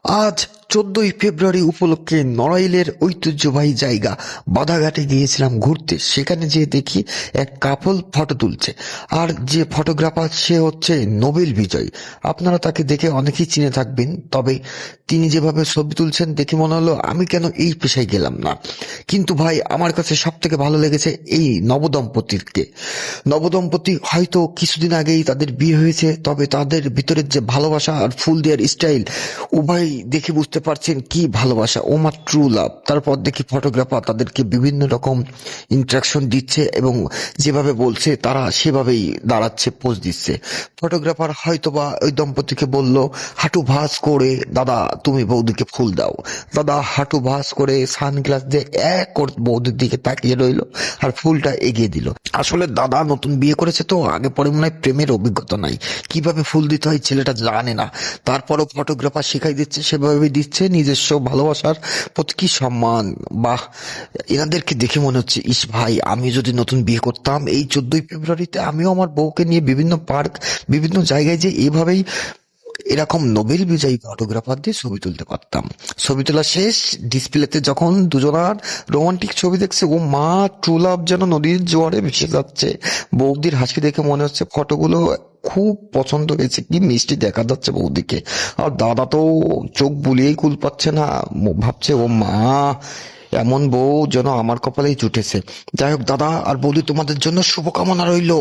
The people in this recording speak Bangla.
আজ 14ই ফেব্রুয়ারি উপলক্ষে নড়াইলের ঐতিহ্যবাহী জায়গা বাধাঘাটে গিয়েছিলাম ঘুরতে। সেখানে যেয়ে দেখি এক কাপল ফটো তুলছে, আর যে ফটোগ্রাফার সে হচ্ছে নোবেল বিজয়ী। আপনারা তাকে দেখে অনেকেই চিনে থাকবেন, তবে তিনি যেভাবে ছবি তুলছেন দেখে মনে হলো আমি কেন এই পেশায় গেলাম না। কিন্তু ভাই, আমার কাছে সব থেকে ভালো লেগেছে এই নবদম্পতি হয়তো কিছুদিন আগেই তাদের বিয়ে হয়েছে, তবে তাদের ভিতরের যে ভালোবাসা আর ফুল দেওয়ার স্টাইল, উভয় দেখে বুঝতে পারছেন কি ভালোবাসা, ও মা ট্রু লাভ। তারপর দেখি ফটোগ্রাফার তাদেরকে বিভিন্ন রকম ইন্টারাকশন দিচ্ছে এবং যেভাবে বলছে তারা সেভাবেই দাঁড়াচ্ছে, পোজ দিচ্ছে। ফটোগ্রাফার হয়তোবা ওই দম্পতিকে বলল, হাঁটু ভাঁজ করে দাদা তুমি বৌদিকে ফুল দাও। দাদা হাঁটু ভাঁজ করে সানগ্লাস দিয়ে এক ওর বৌদির দিকে তাকিয়ে রইলো আর ফুলটা এগিয়ে দিল। আসলে দাদা নতুন বিয়ে করেছে, তো আগে পরে মনে হয় প্রেমের অভিজ্ঞতা নাই, কিভাবে ফুল দিতে হয় ছেলেটা জানে না। তারপরও ফটোগ্রাফার শিখাই দিচ্ছে, সেভাবে দিচ্ছে, নিজস্ব ভালোবাসার প্রতি কি সম্মান। বাহ, এনাদেরকে দেখে মনে হচ্ছে ইস ভাই, আমি যদি নতুন বিয়ে করতাম এই 14ই ফেব্রুয়ারিতে আমিও আমার বউকে নিয়ে বিভিন্ন পার্ক, বিভিন্ন জায়গায় যে এভাবেই এরকম নোবেল বিজয়ী ফটোগ্রাফার দিয়ে ছবি তুলতে পারতাম। ছবি তোলা শেষ, ডিসপ্লেতে যখন দুজনার রোমান্টিক ছবি দেখছে, ও মা ট্রু লাভ যেন নদীর জোয়ারে ভেসে যাচ্ছে। বৌদির হাসি দেখে মনে হচ্ছে ফটোগুলো খুব পছন্দ হয়েছে, কি মিষ্টি দেখা যাচ্ছে বৌদিকে। আর দাদা তো চোখ বুলিয়েই কুল পাচ্ছে না, ভাবছে ও মা, এমন বউ যেন আমার কপালেই জুটেছে। যাই হোক দাদা আর বৌদি, তোমাদের জন্য শুভকামনা রইলো।